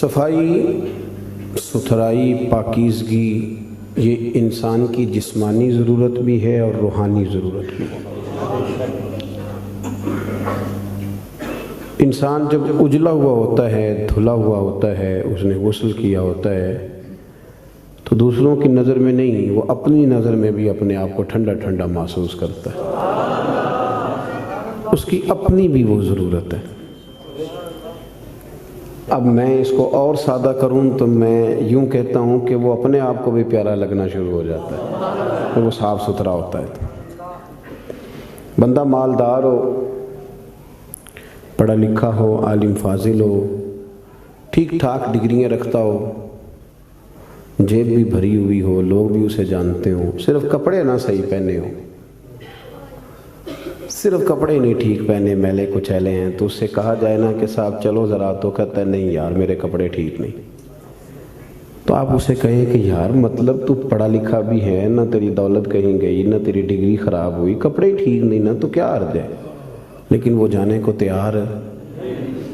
صفائی، ستھرائی، پاکیزگی یہ انسان کی جسمانی ضرورت بھی ہے اور روحانی ضرورت بھی ہے۔ انسان جب اجلا ہوا ہوتا ہے، دھلا ہوا ہوتا ہے، اس نے غسل کیا ہوتا ہے تو دوسروں کی نظر میں نہیں، وہ اپنی نظر میں بھی اپنے آپ کو ٹھنڈا ٹھنڈا محسوس کرتا ہے۔ اس کی اپنی بھی وہ ضرورت ہے۔ اب میں اس کو اور سادہ کروں تو میں یوں کہتا ہوں کہ وہ اپنے آپ کو بھی پیارا لگنا شروع ہو جاتا ہے کہ وہ صاف ستھرا ہوتا ہے۔ بندہ مالدار ہو، پڑھا لکھا ہو، عالم فاضل ہو، ٹھیک ٹھاک ڈگریاں رکھتا ہو، جیب بھی بھری ہوئی ہو، لوگ بھی اسے جانتے ہوں، صرف کپڑے نہ صحیح پہنے ہوں، صرف کپڑے نہیں ٹھیک پہنے، میلے کچیلے ہیں، تو اس سے کہا جائے نا کہ صاحب چلو ذرا، تو کہتا ہے نہیں یار میرے کپڑے ٹھیک نہیں۔ تو آپ اسے کہیں کہ یار مطلب تو پڑھا لکھا بھی ہے، نہ تیری دولت کہیں گئی، نہ تیری ڈگری خراب ہوئی، کپڑے ٹھیک نہیں نا، تو کیا عرض ہے؟ لیکن وہ جانے کو تیار ہے،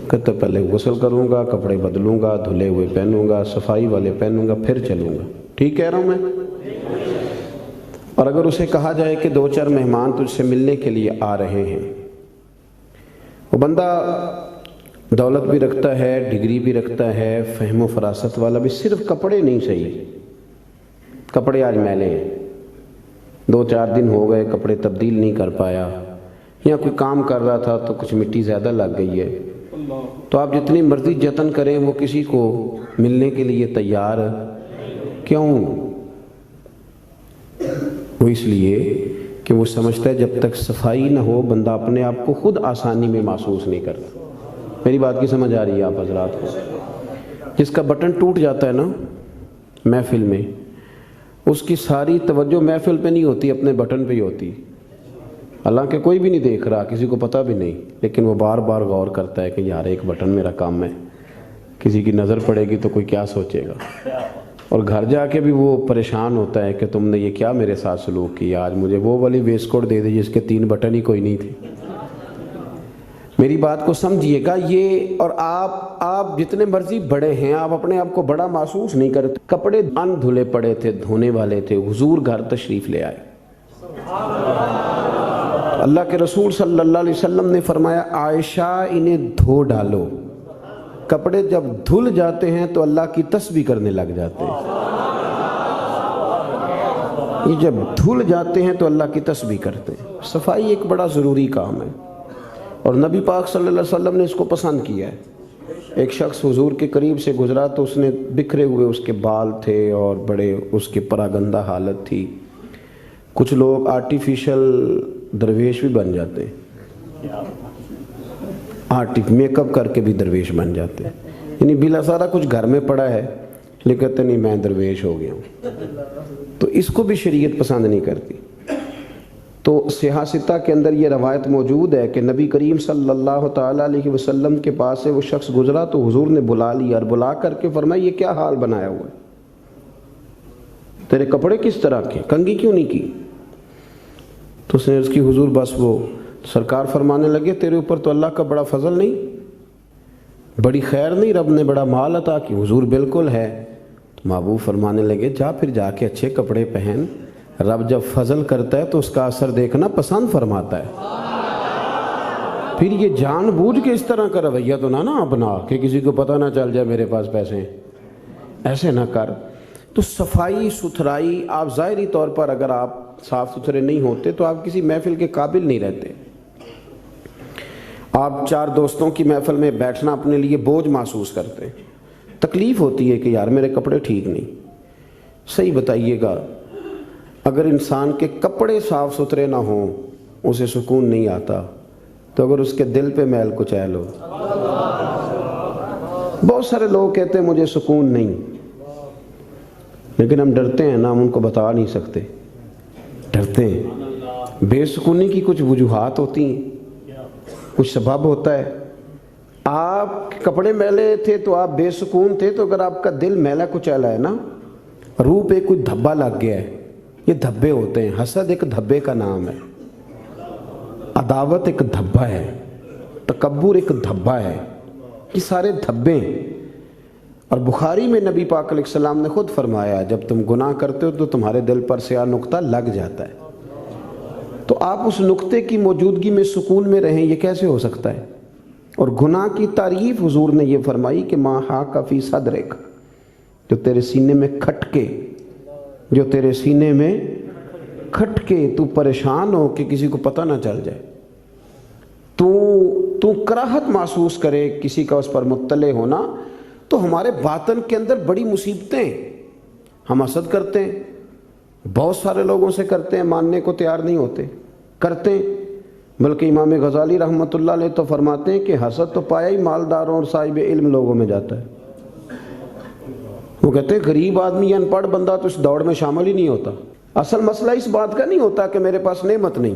کہتا پہلے غسل کروں گا، کپڑے بدلوں گا، دھلے ہوئے پہنوں گا، صفائی والے پہنوں گا، پھر چلوں گا۔ ٹھیک کہہ رہا ہوں میں؟ اور اگر اسے کہا جائے کہ دو چار مہمان تجھ سے ملنے کے لیے آ رہے ہیں، وہ بندہ دولت بھی رکھتا ہے، ڈگری بھی رکھتا ہے، فہم و فراست والا بھی، صرف کپڑے نہیں صحیح، کپڑے آج میلے ہیں، دو چار دن ہو گئے کپڑے تبدیل نہیں کر پایا، یا کوئی کام کر رہا تھا تو کچھ مٹی زیادہ لگ گئی ہے، تو آپ جتنی مرضی جتن کریں وہ کسی کو ملنے کے لیے تیار کیوں؟ وہ اس لیے کہ وہ سمجھتا ہے جب تک صفائی نہ ہو بندہ اپنے آپ کو خود آسانی میں محسوس نہیں کرتا۔ میری بات کی سمجھ آ رہی ہے آپ حضرات کو؟ جس کا بٹن ٹوٹ جاتا ہے نا محفل میں، اس کی ساری توجہ محفل پہ نہیں ہوتی، اپنے بٹن پہ ہی ہوتی، حالانکہ کوئی بھی نہیں دیکھ رہا، کسی کو پتہ بھی نہیں، لیکن وہ بار بار غور کرتا ہے کہ یار ایک بٹن میرا کام ہے، کسی کی نظر پڑے گی تو کوئی کیا سوچے گا، اور گھر جا کے بھی وہ پریشان ہوتا ہے کہ تم نے یہ کیا میرے ساتھ سلوک کیا، آج مجھے وہ والی ویسٹ کوٹ دے دی جس کے 3 بٹن ہی کوئی نہیں تھی۔ میری بات کو سمجھیے گا، یہ اور آپ جتنے مرضی بڑے ہیں، آپ اپنے آپ کو بڑا محسوس نہیں کرتے۔ کپڑے ان دھلے پڑے تھے، دھونے والے تھے، حضور گھر تشریف لے آئے، اللہ کے رسول صلی اللہ علیہ وسلم نے فرمایا عائشہ انہیں دھو ڈالو، کپڑے جب دھل جاتے ہیں تو اللہ کی تسبیح کرنے لگ جاتے ہیں، یہ جب دھل جاتے ہیں تو اللہ کی تسبیح کرتے ہیں۔ صفائی ایک بڑا ضروری کام ہے، اور نبی پاک صلی اللہ علیہ وسلم نے اس کو پسند کیا ہے۔ ایک شخص حضور کے قریب سے گزرا تو اس نے بکھرے ہوئے اس کے بال تھے اور بڑے اس کے پراگندہ حالت تھی۔ کچھ لوگ آرٹیفیشل درویش بھی بن جاتے ہیں، میک اپ کر کے بھی درویش بن جاتے ہیں، یعنی بلا سارا کچھ گھر میں پڑا ہے لیکن کہتے نہیں میں درویش ہو گیا ہوں، تو اس کو بھی شریعت پسند نہیں کرتی۔ تو صحیح ستہ کے اندر یہ روایت موجود ہے کہ نبی کریم صلی اللہ تعالیٰ علیہ وسلم کے پاس سے وہ شخص گزرا تو حضور نے بلا لیا اور بلا کر کے فرمایا یہ کیا حال بنایا ہوا ہے، تیرے کپڑے کس طرح کے، کنگھی کیوں نہیں کی؟ تو اس نے اس کی حضور بس وہ سرکار فرمانے لگے تیرے اوپر تو اللہ کا بڑا فضل نہیں، بڑی خیر نہیں، رب نے بڑا مال عطا کی؟ حضور بالکل ہے۔ تو محبوب فرمانے لگے جا پھر جا کے اچھے کپڑے پہن، رب جب فضل کرتا ہے تو اس کا اثر دیکھنا پسند فرماتا ہے۔ پھر یہ جان بوجھ کے اس طرح کا رویہ تو نہ اپنا کہ کسی کو پتہ نہ چل جائے میرے پاس پیسے ہیں، ایسے نہ کر۔ تو صفائی ستھرائی، آپ ظاہری طور پر اگر آپ صاف ستھرے نہیں ہوتے تو آپ کسی محفل کے قابل نہیں رہتے۔ آپ 4 دوستوں کی محفل میں بیٹھنا اپنے لیے بوجھ محسوس کرتے ہیں، تکلیف ہوتی ہے کہ یار میرے کپڑے ٹھیک نہیں۔ صحیح بتائیے گا، اگر انسان کے کپڑے صاف ستھرے نہ ہوں اسے سکون نہیں آتا، تو اگر اس کے دل پہ میل کچیل ہو، بہت سارے لوگ کہتے ہیں مجھے سکون نہیں، لیکن ہم ڈرتے ہیں نا، ہم ان کو بتا نہیں سکتے، ڈرتے ہیں۔ بے سکونی کی کچھ وجوہات ہوتی ہیں، کچھ سبب ہوتا ہے۔ آپ کے کپڑے میلے تھے تو آپ بے سکون تھے، تو اگر آپ کا دل میلا کچیلا ہے نا، روح پہ کوئی دھبا لگ گیا ہے، یہ دھبے ہوتے ہیں، حسد ایک دھبے کا نام ہے، عداوت ایک دھبا ہے، تکبر ایک دھبا ہے، یہ سارے دھبے ہیں۔ اور بخاری میں نبی پاک علیہ السلام نے خود فرمایا جب تم گناہ کرتے ہو تو تمہارے دل پر سیاہ نقطہ لگ جاتا ہے، تو آپ اس نقطے کی موجودگی میں سکون میں رہیں، یہ کیسے ہو سکتا ہے؟ اور گناہ کی تعریف حضور نے یہ فرمائی کہ ما حاک فی صدرک، جو تیرے سینے میں کھٹکے، جو تیرے سینے میں کھٹکے، تو پریشان ہو کہ کسی کو پتہ نہ چل جائے، تو کراہت محسوس کرے کسی کا اس پر مطلع ہونا، تو ہمارے باطن کے اندر بڑی مصیبتیں، ہم حسد کرتے ہیں، بہت سارے لوگوں سے کرتے ہیں، ماننے کو تیار نہیں ہوتے، کرتے ہیں، بلکہ امام غزالی رحمۃ اللہ علیہ تو فرماتے ہیں کہ حسد تو پایا ہی مالداروں اور صاحب علم لوگوں میں جاتا ہے۔ وہ کہتے ہیں غریب آدمی یا ان پڑھ بندہ تو اس دوڑ میں شامل ہی نہیں ہوتا۔ اصل مسئلہ اس بات کا نہیں ہوتا کہ میرے پاس نعمت نہیں،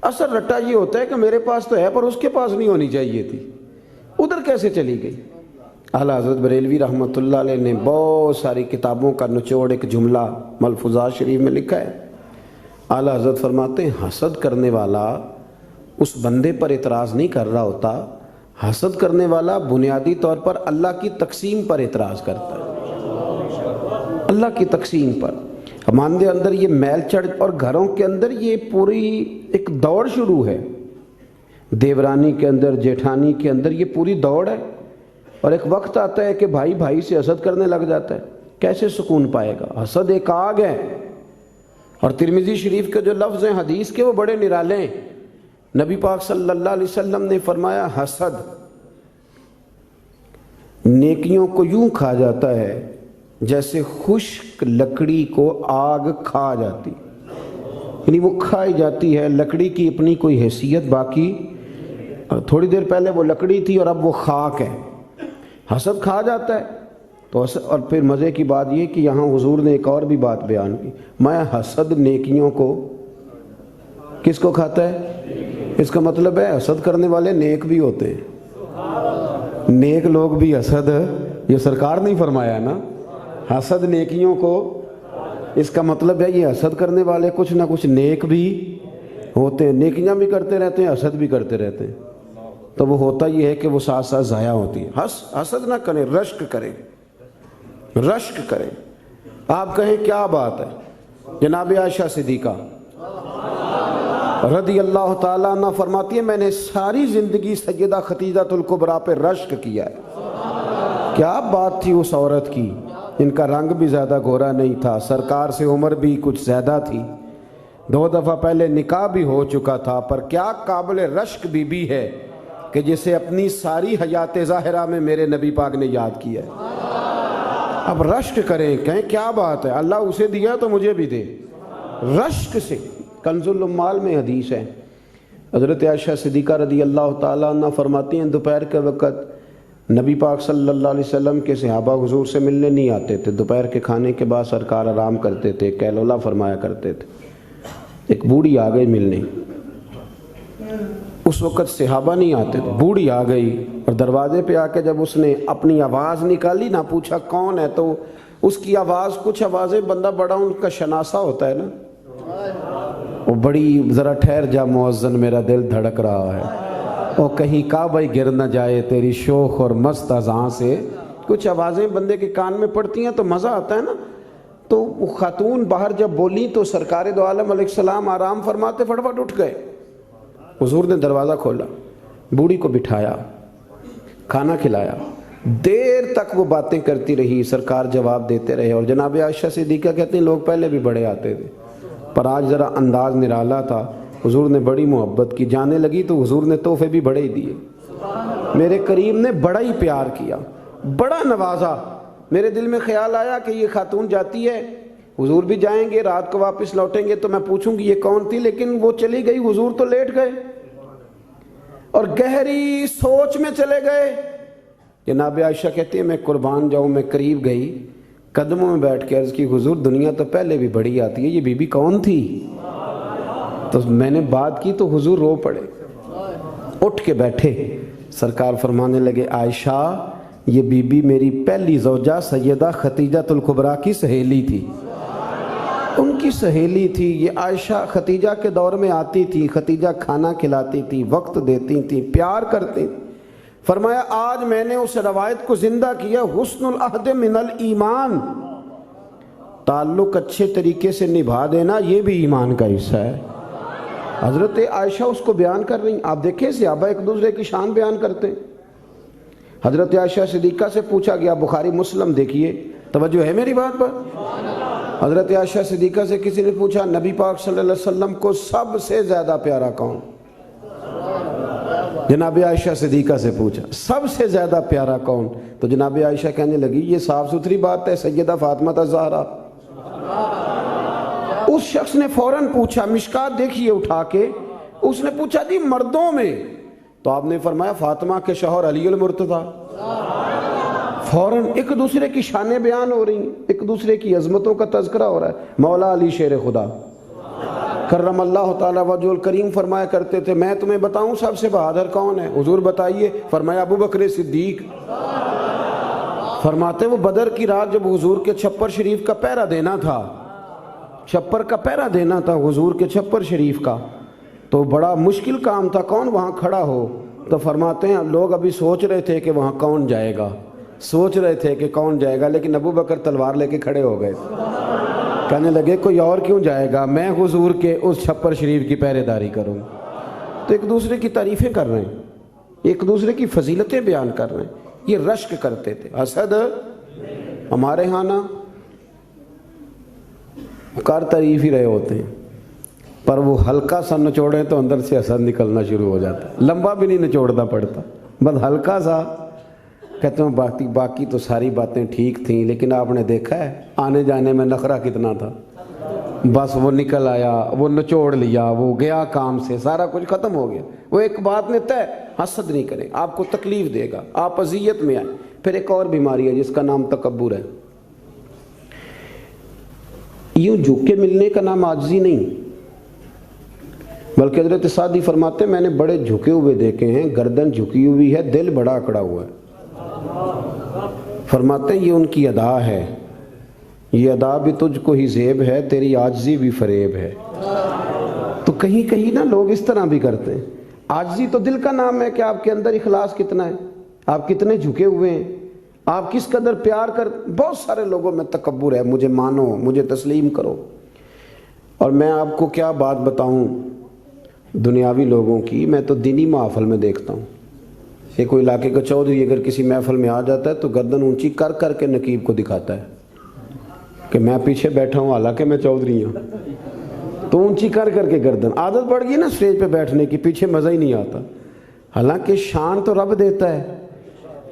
اصل رٹا یہ ہوتا ہے کہ میرے پاس تو ہے پر اس کے پاس نہیں ہونی چاہیے تھی، ادھر کیسے چلی گئی؟ اعلیٰ حضرت بریلوی رحمۃ اللہ علیہ نے بہت ساری کتابوں کا نچوڑ ایک جملہ ملفوظات شریف میں لکھا ہے۔ اعلیٰ حضرت فرماتے ہیں حسد کرنے والا اس بندے پر اعتراض نہیں کر رہا ہوتا، حسد کرنے والا بنیادی طور پر اللہ کی تقسیم پر اعتراض کرتا ہے، اللہ کی تقسیم پر۔ ہمارے اندر یہ میل چڑھ اور گھروں کے اندر یہ پوری ایک دوڑ شروع ہے، دیورانی کے اندر، جیٹھانی کے اندر یہ پوری دوڑ ہے، اور ایک وقت آتا ہے کہ بھائی بھائی سے حسد کرنے لگ جاتا ہے، کیسے سکون پائے گا؟ حسد ایک آگ ہے، اور ترمذی شریف کے جو لفظ ہیں حدیث کے وہ بڑے نرالے ہیں۔ نبی پاک صلی اللہ علیہ وسلم نے فرمایا حسد نیکیوں کو یوں کھا جاتا ہے جیسے خشک لکڑی کو آگ کھا جاتی، یعنی وہ کھائی جاتی ہے، لکڑی کی اپنی کوئی حیثیت باقی، تھوڑی دیر پہلے وہ لکڑی تھی اور اب وہ خاک ہے، حسد کھا جاتا ہے۔ تو اور پھر مزے کی بات یہ کہ یہاں حضور نے ایک اور بھی بات بیان کی، میں حسد نیکیوں کو کس کو کھاتا ہے؟ اس کا مطلب ہے حسد کرنے والے نیک بھی ہوتے ہیں، نیک لوگ بھی حسد، یہ سرکار نہیں فرمایا نا، حسد نیکیوں کو، اس کا مطلب ہے یہ حسد کرنے والے کچھ نہ کچھ نیک بھی ہوتے ہیں، نیکیاں بھی کرتے رہتے ہیں، حسد بھی کرتے رہتے ہیں، تو وہ ہوتا یہ ہے کہ وہ ساتھ ساتھ ضائع ہوتی ہے۔ حسد نہ کریں، رشک کریں، رشک کریں۔ آپ کہیں کیا بات ہے؟ جناب عائشہ صدیقہ رضی اللہ تعالیٰ عنہ فرماتی ہے میں نے ساری زندگی سیدہ خدیجہ الکبریٰ پہ رشک کیا ہے۔ کیا بات تھی اس عورت کی، ان کا رنگ بھی زیادہ گورا نہیں تھا، سرکار سے عمر بھی کچھ زیادہ تھی، 2 دفعہ پہلے نکاح بھی ہو چکا تھا، پر کیا قابل رشک بی بی ہے کہ جسے اپنی ساری حیات ظاہرہ میں میرے نبی پاک نے یاد کیا ہے۔ اب رشک کریں، کہیں کیا بات ہے، اللہ اسے دیا تو مجھے بھی دے، رشک سے۔ کنز العمال میں حدیث ہے، حضرت عائشہ صدیقہ رضی اللہ تعالیٰ عنہ فرماتی ہیں دوپہر کے وقت نبی پاک صلی اللہ علیہ وسلم کے صحابہ حضور سے ملنے نہیں آتے تھے، دوپہر کے کھانے کے بعد سرکار آرام کرتے تھے، کیلولا فرمایا کرتے تھے۔ ایک بوڑھی آ گئی ملنے، اس وقت صحابہ نہیں آتے تھے، بوڑھی آ گئی اور دروازے پہ آ کے جب اس نے اپنی آواز نکالی نہ، پوچھا کون ہے، تو اس کی آواز، کچھ آوازیں بندہ بڑا ان کا شناسا ہوتا ہے نا، وہ بڑی ذرا ٹھہر جا مؤذن میرا دل دھڑک رہا ہے، وہ کہیں کعبہ گر نہ جائے تیری شوخ اور مست اذاں سے، کچھ آوازیں بندے کے کان میں پڑتی ہیں تو مزہ آتا ہے نا۔ تو وہ خاتون باہر جب بولی تو سرکار دو عالم علیہ السلام آرام فرماتے فٹافٹ اٹھ گئے، حضور نے دروازہ کھولا، بوڑھی کو بٹھایا، کھانا کھلایا، دیر تک وہ باتیں کرتی رہی، سرکار جواب دیتے رہے، اور جناب عائشہ صدیقہ کہتے ہیں لوگ پہلے بھی بڑے آتے تھے پر آج ذرا انداز نرالا تھا، حضور نے بڑی محبت کی، جانے لگی تو حضور نے تحفے بھی بڑے ہی دیے، میرے کریم نے بڑا ہی پیار کیا، بڑا نوازا۔ میرے دل میں خیال آیا کہ یہ خاتون جاتی ہے، حضور بھی جائیں گے، رات کو واپس لوٹیں گے تو میں پوچھوں گی یہ کون تھی، لیکن وہ چلی گئی، حضور تو لیٹ گئے اور گہری سوچ میں چلے گئے۔ جناب عائشہ کہتی ہے میں قربان جاؤں، میں قریب گئی، قدموں میں بیٹھ کے عرض کی حضور دنیا تو پہلے بھی بڑی آتی ہے، یہ بی بی کون تھی؟ تو میں نے بات کی تو حضور رو پڑے، اٹھ کے بیٹھے، سرکار فرمانے لگے عائشہ یہ بی بی میری پہلی زوجہ سیدہ خدیجہ الکبریٰ کی سہیلی تھی، ان کی سہیلی تھی یہ عائشہ، خدیجہ کے دور میں آتی تھی، خدیجہ کھانا کھلاتی تھی، وقت دیتی تھی، پیار کرتی تھی۔ فرمایا آج میں نے اس روایت کو زندہ کیا، حسن العہد من الایمان، تعلق اچھے طریقے سے نبھا دینا یہ بھی ایمان کا حصہ ہے۔ حضرت عائشہ اس کو بیان کر رہی ہیں۔ آپ دیکھیں صحابہ ایک دوسرے کی شان بیان کرتے ہیں۔ حضرت عائشہ صدیقہ سے پوچھا گیا، بخاری مسلم دیکھیے، توجہ ہے میری بات پر؟ حضرت عائشہ صدیقہ سے کسی نے پوچھا نبی پاک صلی اللہ علیہ وسلم کو سب سے زیادہ پیارا کون؟ جناب عائشہ صدیقہ سے پوچھا سب سے زیادہ پیارا کون؟ تو جناب عائشہ کہنے لگی یہ صاف ستھری بات ہے، سیدہ فاطمہ الزہرا۔ اس شخص نے فوراً پوچھا، مشکات دیکھیے اٹھا کے، اس نے پوچھا جی مردوں میں؟ تو آپ نے فرمایا فاطمہ کے شوہر علی المرتضیٰ۔ فوراً ایک دوسرے کی شانیں بیان ہو رہی ہیں، ایک دوسرے کی عظمتوں کا تذکرہ ہو رہا ہے۔ مولا علی شیر خدا کرم اللہ تعالیٰ وجہ الکریم فرمایا کرتے تھے میں تمہیں بتاؤں سب سے بہادر کون ہے؟ حضور بتائیے۔ فرمایا ابو بکر صدیق۔ فرماتے وہ بدر کی رات جب حضور کے چھپر شریف کا پہرا دینا تھا، چھپر کا پہرا دینا تھا حضور کے چھپر شریف کا، تو بڑا مشکل کام تھا، کون وہاں کھڑا ہو؟ تو فرماتے ہیں لوگ ابھی سوچ رہے تھے کہ وہاں کون جائے گا، سوچ رہے تھے کہ کون جائے گا، لیکن ابو بکر تلوار لے کے کھڑے ہو گئے، کہنے لگے کوئی اور کیوں جائے گا، میں حضور کے اس چھپر شریف کی پہرے داری کروں۔ تو ایک دوسرے کی تعریفیں کر رہے ہیں، ایک دوسرے کی فضیلتیں بیان کر رہے ہیں، یہ رشک کرتے تھے۔ حسد ہمارے ہاں نا کار تعریف ہی رہے ہوتے ہیں، پر وہ ہلکا سا نچوڑیں تو اندر سے حسد نکلنا شروع ہو جاتا ہے، لمبا بھی نہیں نچوڑنا پڑتا، بس ہلکا سا کہتے ہیں باقی تو ساری باتیں ٹھیک تھیں، لیکن آپ نے دیکھا ہے آنے جانے میں نخرہ کتنا تھا، بس وہ نکل آیا، وہ نچوڑ لیا، وہ گیا کام سے، سارا کچھ ختم ہو گیا۔ وہ ایک بات میں طے، حسد نہیں کریں، آپ کو تکلیف دے گا، آپ اذیت میں آئیں۔ پھر ایک اور بیماری ہے جس کا نام تکبر ہے۔ یوں جھک کے ملنے کا نام عاجزی نہیں، بلکہ حضرت سعدی فرماتے ہیں میں نے بڑے جھکے ہوئے دیکھے ہیں، گردن جھکی ہوئی ہے، دل بڑا اکڑا ہوا ہے۔ فرماتے ہیں یہ ان کی ادا ہے، یہ ادا بھی تجھ کو ہی زیب ہے، تیری عاجزی بھی فریب ہے۔ تو کہیں کہیں نا لوگ اس طرح بھی کرتے ہیں۔ عاجزی تو دل کا نام ہے کہ آپ کے اندر اخلاص کتنا ہے، آپ کتنے جھکے ہوئے ہیں، آپ کس قدر پیار کر۔ بہت سارے لوگوں میں تکبر ہے، مجھے مانو، مجھے تسلیم کرو۔ اور میں آپ کو کیا بات بتاؤں دنیاوی لوگوں کی، میں تو دینی محفل میں دیکھتا ہوں، یہ کوئی علاقے کا چودھری اگر کسی محفل میں آ جاتا ہے تو گردن اونچی کر کر کے نقیب کو دکھاتا ہے کہ میں پیچھے بیٹھا ہوں حالانکہ میں چودھری ہوں، تو اونچی کر کر کے گردن۔ عادت پڑ گئی نا اسٹیج پہ بیٹھنے کی، پیچھے مزہ ہی نہیں آتا، حالانکہ شان تو رب دیتا ہے۔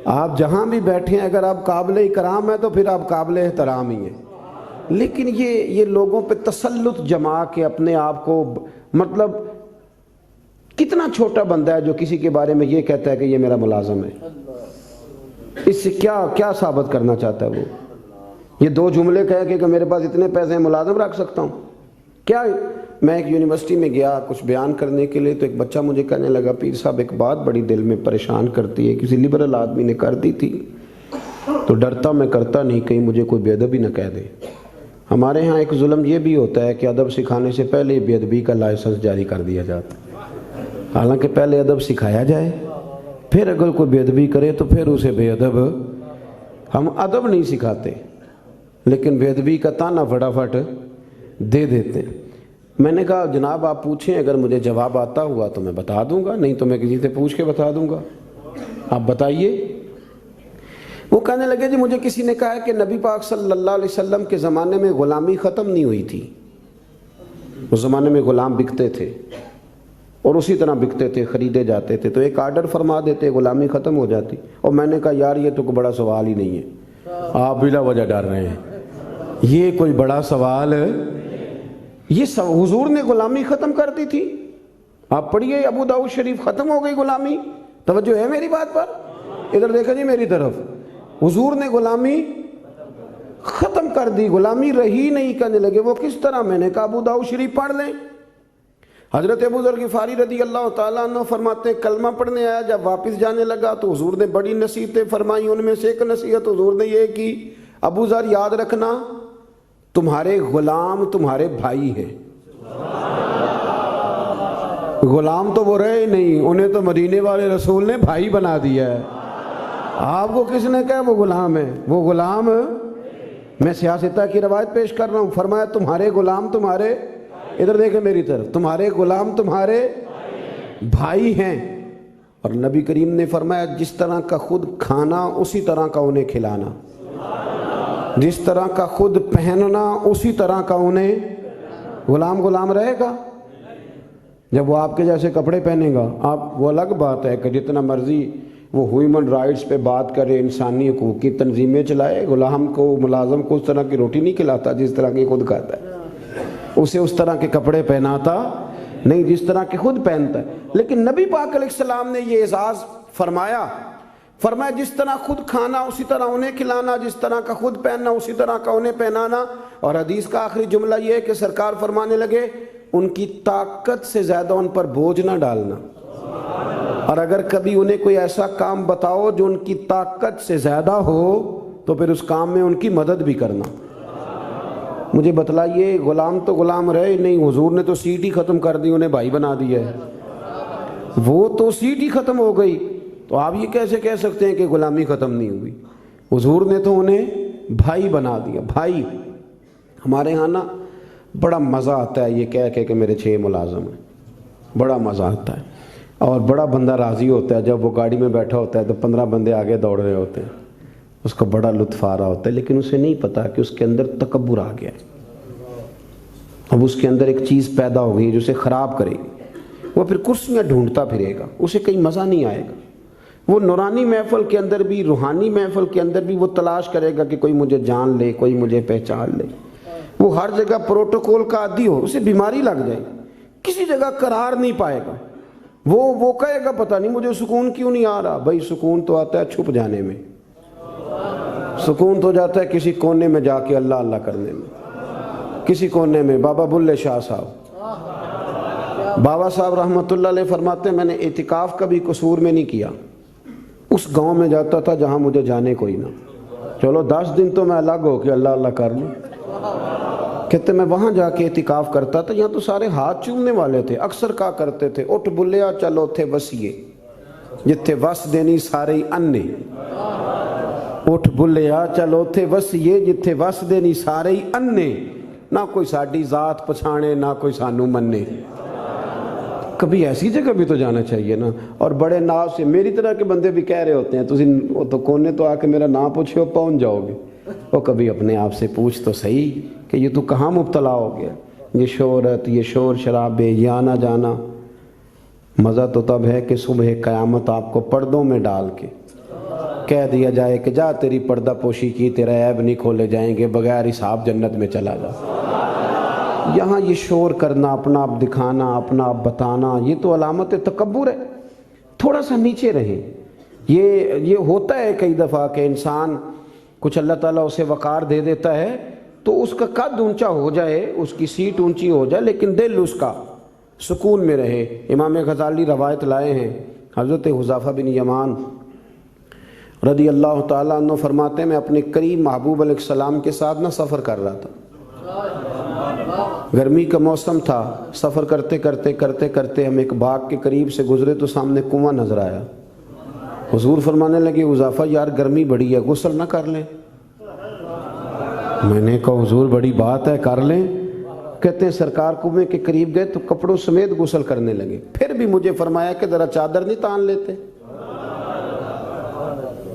آپ جہاں بھی بیٹھیں اگر آپ قابل اکرام ہیں تو پھر آپ قابل احترام ہی ہیں، لیکن یہ لوگوں پہ تسلط جما کے اپنے آپ کو، مطلب کتنا چھوٹا بندہ ہے جو کسی کے بارے میں یہ کہتا ہے کہ یہ میرا ملازم ہے، اس سے کیا ثابت کرنا چاہتا ہے وہ؟ یہ دو جملے کہہ کہ میرے پاس اتنے پیسے ہیں ملازم رکھ سکتا ہوں کیا؟ میں ایک یونیورسٹی میں گیا کچھ بیان کرنے کے لیے، تو ایک بچہ مجھے کہنے لگا پیر صاحب ایک بات بڑی دل میں پریشان کرتی ہے، کسی لبرل آدمی نے کر دی تھی تو ڈرتا میں کرتا نہیں کہیں مجھے کوئی بے ادبی نہ کہہ دے۔ ہمارے ہاں ایک ظلم یہ بھی ہوتا ہے کہ ادب سکھانے سے پہلے بے ادبی کا لائسنس جاری کر دیا جاتا ہے، حالانکہ پہلے ادب سکھایا جائے، پھر اگر کوئی بے ادبی کرے تو پھر اسے بے ادب۔ ہم ادب نہیں سکھاتے لیکن بے ادبی کا تانا فٹافٹ دے دیتے ہیں۔ میں نے کہا جناب آپ پوچھیں، اگر مجھے جواب آتا ہوا تو میں بتا دوں گا، نہیں تو میں کسی سے پوچھ کے بتا دوں گا، آپ بتائیے۔ وہ کہنے لگے جی مجھے کسی نے کہا ہے کہ نبی پاک صلی اللہ علیہ وسلم کے زمانے میں غلامی ختم نہیں ہوئی تھی، اس زمانے میں غلام بکتے تھے اور اسی طرح بکتے تھے، خریدے جاتے تھے، تو ایک آرڈر فرما دیتے غلامی ختم ہو جاتی۔ اور میں نے کہا یار یہ تو کوئی بڑا سوال ہی نہیں ہے، آپ بلا وجہ ڈر رہے ہیں، یہ کوئی بڑا سوال ہے، یہ حضور نے غلامی ختم کر دی تھی، آپ پڑھیے ابو داؤد شریف، ختم ہو گئی غلامی۔ توجہ ہے میری بات پر؟ ادھر دیکھا جی میری طرف، حضور نے غلامی ختم کر دی، غلامی رہی نہیں۔ کہنے لگے وہ کس طرح؟ میں نے کہا ابو داؤد شریف پڑھ لیں۔ حضرت ابو ذر غفاری رضی اللہ تعالیٰ عنہ فرماتے ہیں کلمہ پڑھنے آیا، جب واپس جانے لگا تو حضور نے بڑی نصیحتیں فرمائی، ان میں سے ایک نصیحت حضور نے یہ کی ابو ذر یاد رکھنا تمہارے غلام تمہارے بھائی ہیں۔ غلام تو وہ رہے ہی نہیں، انہیں تو مدینے والے رسول نے بھائی بنا دیا ہے۔ آپ کو کس نے کہا وہ غلام ہے؟ وہ غلام، میں سیاستہ کی روایت پیش کر رہا ہوں، فرمایا تمہارے غلام تمہارے، ادھر دیکھیں میری طرف، تمہارے غلام تمہارے بھائی ہیں۔ اور نبی کریم نے فرمایا جس طرح کا خود کھانا اسی طرح کا انہیں کھلانا، جس طرح کا خود پہننا اسی طرح کا انہیں۔ غلام غلام رہے گا جب وہ آپ کے جیسے کپڑے پہنے گا؟ آپ، وہ الگ بات ہے کہ جتنا مرضی وہ ہیومن رائٹس پہ بات کرے، انسانی حقوق کی تنظیمیں چلائے، غلام کو، ملازم کو اس طرح کی روٹی نہیں کھلاتا جس طرح کی خود کھاتا ہے، اسے اس طرح کے کپڑے پہناتا نہیں جس طرح کی خود پہنتا ہے۔ لیکن نبی پاک علیہ السلام نے یہ اعزاز فرمایا جس طرح خود کھانا اسی طرح انہیں کھلانا، جس طرح کا خود پہننا اسی طرح کا انہیں پہنانا۔ اور حدیث کا آخری جملہ یہ ہے کہ سرکار فرمانے لگے ان کی طاقت سے زیادہ ان پر بوجھ نہ ڈالنا، اور اگر کبھی انہیں کوئی ایسا کام بتاؤ جو ان کی طاقت سے زیادہ ہو تو پھر اس کام میں ان کی مدد بھی کرنا۔ مجھے بتلائیے، غلام تو غلام رہے نہیں، حضور نے تو سیٹ ہی ختم کر دی، انہیں بھائی بنا دیا ہے۔ وہ تو سیٹ ہی ختم ہو گئی، تو آپ یہ کیسے کہہ سکتے ہیں کہ غلامی ختم نہیں ہوئی؟ حضور نے تو انہیں بھائی بنا دیا۔ بھائی، ہمارے ہاں نا بڑا مزہ آتا ہے یہ کہہ کہ میرے 6 ملازم ہیں، بڑا مزہ آتا ہے، اور بڑا بندہ راضی ہوتا ہے جب وہ گاڑی میں بیٹھا ہوتا ہے تو 15 بندے آگے دوڑ رہے ہوتے ہیں، اس کو بڑا لطف آ رہا ہوتا ہے، لیکن اسے نہیں پتا کہ اس کے اندر تکبر آ گیا ہے۔ اب اس کے اندر ایک چیز پیدا ہو گئی جو اسے خراب کرے گی، وہ پھر کرسیاں ڈھونڈتا پھرے گا، اسے کہیں مزہ نہیں آئے گا۔ وہ نورانی محفل کے اندر بھی، روحانی محفل کے اندر بھی وہ تلاش کرے گا کہ کوئی مجھے جان لے، کوئی مجھے پہچان لے۔ وہ ہر جگہ پروٹوکول کا عادی ہو، اسے بیماری لگ جائے، کسی جگہ قرار نہیں پائے گا۔ وہ کہے گا پتہ نہیں مجھے سکون کیوں نہیں آ رہا۔ بھائی سکون تو آتا ہے چھپ جانے میں، سکون تو جاتا ہے کسی کونے میں جا کے اللہ اللہ کرنے میں، کسی کونے میں۔ بابا بلے شاہ صاحب، بابا صاحب رحمۃ اللہ علیہ فرماتے ہیں میں نے اعتکاف کبھی قصور میں نہیں کیا، اس گاؤں میں جاتا تھا جہاں مجھے جانے کوئی نہ، چلو 10 دن تو میں الگ ہو کے اللہ اللہ کر لوں۔ کہتے میں وہاں جا کے اعتکاف کرتا تھا، یہاں تو سارے ہاتھ چومنے والے تھے، اکثر کہا کرتے تھے اٹھ بلیا چلو تھے وسیے جتھے وس دینی سارے انے، اٹھ بلیا چلو تھے وسیے جتھے وس دینی سارے انے، نہ کوئی ساڈی ذات پچھانے نہ کوئی سانو منے۔ کبھی ایسی جگہ بھی تو جانا چاہیے نا۔ اور بڑے ناو سے میری طرح کے بندے بھی کہہ رہے ہوتے ہیں تسی تو کونے تو آ کے میرا نام پوچھو پہنچ جاؤ گے۔ وہ کبھی اپنے آپ سے پوچھ تو صحیح کہ یہ تو کہاں مبتلا ہو گیا؟ یہ شہرت، یہ شور شرابے، یہ آنا جانا۔ مزہ تو تب ہے کہ صبح قیامت آپ کو پردوں میں ڈال کے کہہ دیا جائے کہ جا تیری پردہ پوشی کی، تیرے عیب نہیں کھولے جائیں گے، بغیر حساب جنت میں چلا جا۔ یہاں یہ شور کرنا، اپنا آپ دکھانا، اپنا آپ بتانا، یہ تو علامت تکبر ہے۔ تھوڑا سا نیچے رہیں۔ یہ ہوتا ہے کئی دفعہ کہ انسان کچھ اللہ تعالیٰ اسے وقار دے دیتا ہے تو اس کا قد اونچا ہو جائے، اس کی سیٹ اونچی ہو جائے، لیکن دل اس کا سکون میں رہے۔ امام غزالی روایت لائے ہیں، حضرت حذیفہ بن یمان رضی اللہ تعالیٰ عنہ فرماتے ہیں میں اپنے قریب محبوب علیہ السلام کے ساتھ نہ سفر کر رہا تھا، گرمی کا موسم تھا، سفر کرتے کرتے ہم ایک باغ کے قریب سے گزرے تو سامنے کنواں نظر آیا۔ حضور فرمانے لگے حذیفہ یار گرمی بڑی ہے، غسل نہ کر لیں؟ میں نے کہا حضور بڑی بات ہے، کر لیں۔ کہتے ہیں سرکار کنویں کے قریب گئے تو کپڑوں سمیت غسل کرنے لگے، پھر بھی مجھے فرمایا کہ ذرا چادر نہیں تان لیتے؟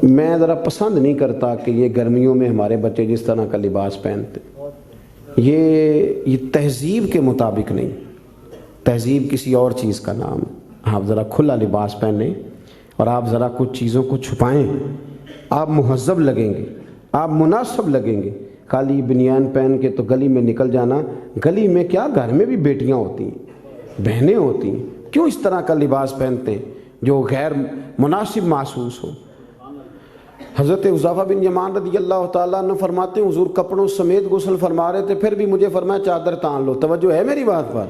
میں ذرا پسند نہیں کرتا کہ یہ گرمیوں میں ہمارے بچے جس طرح کا لباس پہنتے، یہ تہذیب کے مطابق نہیں، تہذیب کسی اور چیز کا نام ہے۔ آپ ذرا کھلا لباس پہنیں اور آپ ذرا کچھ چیزوں کو چھپائیں، آپ مہذب لگیں گے، آپ مناسب لگیں گے۔ کالی بنیان پہن کے تو گلی میں نکل جانا، گلی میں کیا گھر میں بھی بیٹیاں ہوتی ہیں، بہنیں ہوتی ہیں، کیوں اس طرح کا لباس پہنتے ہیں جو غیر مناسب محسوس ہو؟ حضرت حذیفہ بن یمان رضی اللہ تعالیٰ عنہ فرماتے ہیں حضور کپڑوں سمیت غسل فرما رہے تھے، پھر بھی مجھے فرمایا چادر تان لو۔ توجہ ہے میری بات پر؟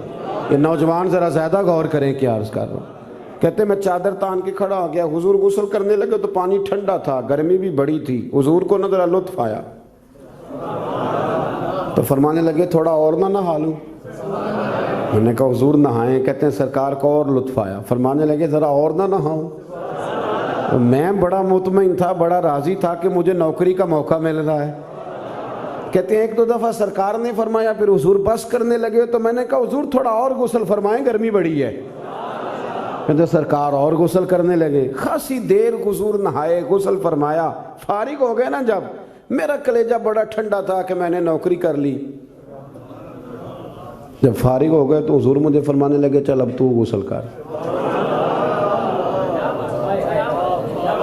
یہ نوجوان ذرا زیادہ غور کریں کیا عرض کر رہا ہوں۔ کہتے میں چادر تان کے کھڑا ہو گیا، حضور غسل کرنے لگے تو پانی ٹھنڈا تھا، گرمی بھی بڑی تھی، حضور کو نہ ذرا لطف آیا تو فرمانے لگے تھوڑا اور نہ نہا لوں۔ میں نے کہا حضور نہائیں، کہتے ہیں سرکار کو اور لطف آیا، فرمانے لگے ذرا اور نہ نہاؤں۔ میں بڑا مطمئن تھا، بڑا راضی تھا کہ مجھے نوکری کا موقع مل رہا ہے۔ کہتے ہیں ایک دو دفعہ سرکار نے فرمایا، پھر حضور بس کرنے لگے تو میں نے کہا حضور تھوڑا اور غسل فرمائیں، گرمی بڑی ہے۔ کہتے سرکار اور غسل کرنے لگے، خاصی دیر حضور نہائے، غسل فرمایا، فارغ ہو گئے نا جب، میرا کلیجہ بڑا ٹھنڈا تھا کہ میں نے نوکری کر لی۔ جب فارغ ہو گئے تو حضور مجھے فرمانے لگے چل اب تو غسل کر۔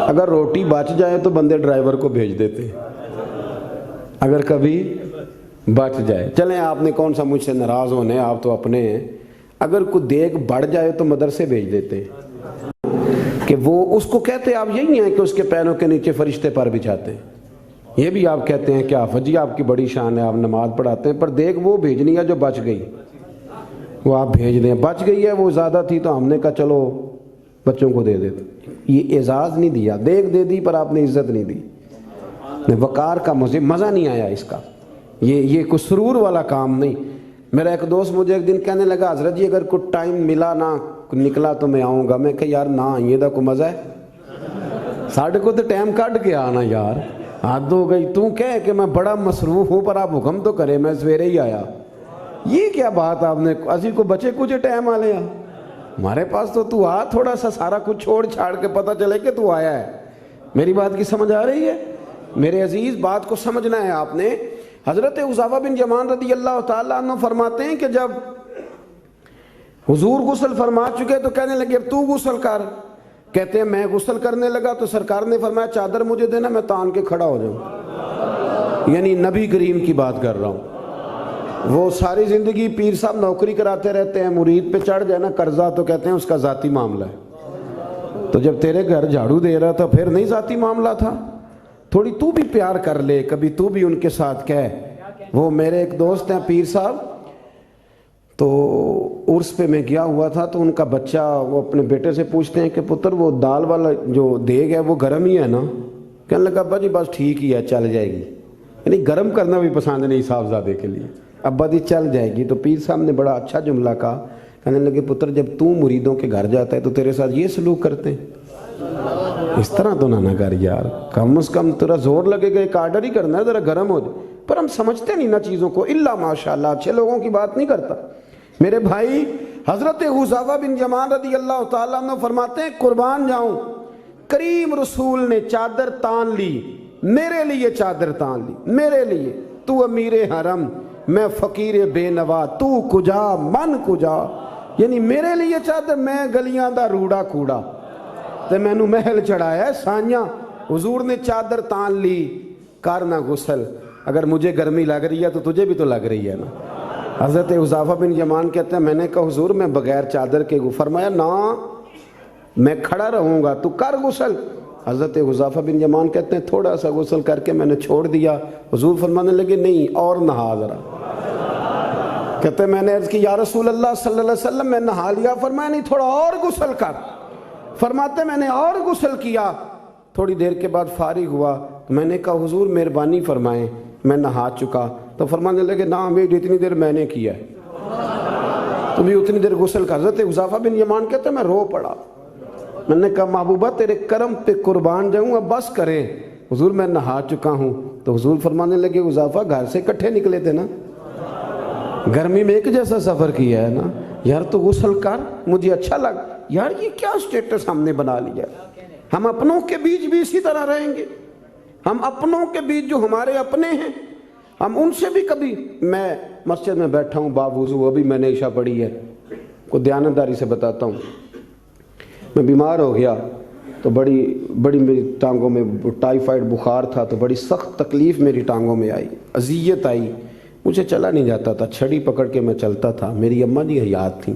اگر روٹی بچ جائے تو بندے ڈرائیور کو بھیج دیتے، اگر کبھی بچ جائے، چلیں آپ نے کون سا مجھ سے ناراض ہونے، آپ تو اپنے ہیں، اگر کوئی دیگ بڑھ جائے تو مدرسے بھیج دیتے کہ وہ اس کو کہتے آپ یہی ہیں کہ اس کے پیروں کے نیچے فرشتے پر بچھاتے ہیں، یہ بھی آپ کہتے ہیں کہ آفت جی آپ کی بڑی شان ہے، آپ نماز پڑھاتے ہیں، پر دیکھ وہ بھیجنی ہے جو بچ گئی، وہ آپ بھیج دیں، بچ گئی ہے وہ زیادہ تھی تو ہم نے کہا چلو بچوں کو دے دیتے۔ یہ اعزاز نہیں دیا، دیکھ دے دی پر آپ نے عزت نہیں دی، وقار کا مزہ نہیں آیا اس کا، یہ کوئی سرور والا کام نہیں۔ میرا ایک دوست مجھے ایک دن کہنے لگا حضرت جی اگر کوئی ٹائم ملا نہ نکلا تو میں آؤں گا، میں کہا یار نہ آئیے دا کوئی مزہ ہے، ساڑھے کو تو ٹائم کٹ کے آنا یار، حد ہو گئی، تو کہے کہ میں بڑا مصروف ہوں پر آپ حکم تو کرے، میں سویرے ہی آیا، یہ کیا بات آپ نے، اسی کو بچے کچھ ٹائم آ لیا ہمارے پاس، تو آ تھوڑا سا سارا کچھ چھوڑ چھاڑ کے پتہ چلے کہ تو آیا ہے۔ میری بات کی سمجھ آ رہی ہے میرے عزیز؟ بات کو سمجھنا ہے آپ نے۔ حضرت حذیفہ بن یمان رضی اللہ تعالیٰ عنہ فرماتے ہیں کہ جب حضور غسل فرما چکے تو کہنے لگے اب تو غسل کر، کہتے ہیں میں غسل کرنے لگا تو سرکار نے فرمایا چادر مجھے دینا میں تان کے کھڑا ہو جاؤں، یعنی نبی کریم کی بات کر رہا ہوں۔ وہ ساری زندگی پیر صاحب نوکری کراتے رہتے ہیں، مرید پہ چڑھ جائے نا قرضہ تو کہتے ہیں اس کا ذاتی معاملہ ہے، تو جب تیرے گھر جھاڑو دے رہا تھا پھر نہیں ذاتی معاملہ تھا، تھوڑی تو بھی پیار کر لے، کبھی تو بھی ان کے ساتھ کہہ۔ وہ میرے ایک دوست ہیں پیر صاحب، تو عرس پہ میں گیا ہوا تھا تو ان کا بچہ وہ اپنے بیٹے سے پوچھتے ہیں کہ پتر وہ دال والا جو دیگ ہے وہ گرم ہی ہے نا؟ کہنے لگا ابا جی بس ٹھیک ہی ہے چل جائے گی، یعنی گرم کرنا بھی پسند نہیں صاحبزادے کے لیے، ابا جی چل جائے گی۔ تو پیر صاحب نے بڑا اچھا جملہ کہا، کہنے لگے پتر جب تو مریدوں کے گھر جاتا ہے تو تیرے ساتھ یہ سلوک کرتے ہیں، اس طرح تو نہ کر یار، کم از کم تیرا زور لگے گا ایک آرڈر ہی کرنا ہے ذرا گرم ہو جائے، پر ہم سمجھتے نہیں نا چیزوں کو، الا ماشاءاللہ اچھے لوگوں کی بات نہیں کرتا۔ میرے بھائی حضرت حذیفہ بن یمان رضی اللہ تعالیٰ عنہ فرماتے ہیں قربان جاؤں کریم رسول نے چادر تان لی، میرے لیے چادر تان لی، میرے لیے، تو امیر حرم میں فقیر بے نوا، تو کجا من کجا، یعنی میرے لیے چادر، میں گلیاں دا روڑا کوڑا تے میں نو محل چڑھایا ہے سانیاں، حضور نے چادر تان لی، کرنا غسل، اگر مجھے گرمی لگ رہی ہے تو تجھے بھی تو لگ رہی ہے نا۔ حضرت حذیفہ بن یمان کہتے ہیں میں نے کہا حضور میں بغیر چادر کے، فرمایا نا میں کھڑا رہوں گا تو کر غسل۔ حضرت حذیفہ بن یمان کہتے ہیں تھوڑا سا غسل کر کے میں نے چھوڑ دیا، حضور فرمانے لگے نہیں اور نہا ذرا، کہتے ہیں میں نے عرض کی یا رسول اللہ صلی اللہ علیہ وسلم میں نہا لیا، فرمایا نہیں تھوڑا اور غسل کر، فرماتے میں نے اور غسل کیا، تھوڑی دیر کے بعد فارغ ہوا، میں نے کہا حضور مہربانی فرمائیں میں نہا چکا، تو فرمانے لگے نا ہمیں جتنی دیر میں نے کیا ہے تو بھی اتنی دیر غسل کر۔ حضرت حذیفہ بن یمان کہتے ہیں میں رو پڑا، میں نے کہا محبوبہ تیرے کرم پہ قربان جاؤں اب بس کریں، حضور میں نہا چکا ہوں۔ تو حضور فرمانے لگے حذیفہ گھر سے کٹھے نکلے تھے نا، گرمی میں ایک جیسا سفر کیا ہے نا یار، تو غسل کر، مجھے اچھا لگ یار، یہ کیا سٹیٹس ہم نے بنا لیا، ہم اپنوں کے بیچ بھی اسی طرح رہیں گے، ہم اپنوں کے بیچ جو ہمارے اپنے ہیں ہم ان سے بھی کبھی، میں مسجد میں بیٹھا ہوں باوضو، ابھی میں نے عشاء پڑھی ہے، کو دیانتداری سے بتاتا ہوں، میں بیمار ہو گیا تو بڑی میری ٹانگوں میں ٹائیفائڈ بخار تھا، تو بڑی سخت تکلیف میری ٹانگوں میں آئی، اذیت آئی، مجھے چلا نہیں جاتا تھا، چھڑی پکڑ کے میں چلتا تھا، میری اماں جی حیات تھیں،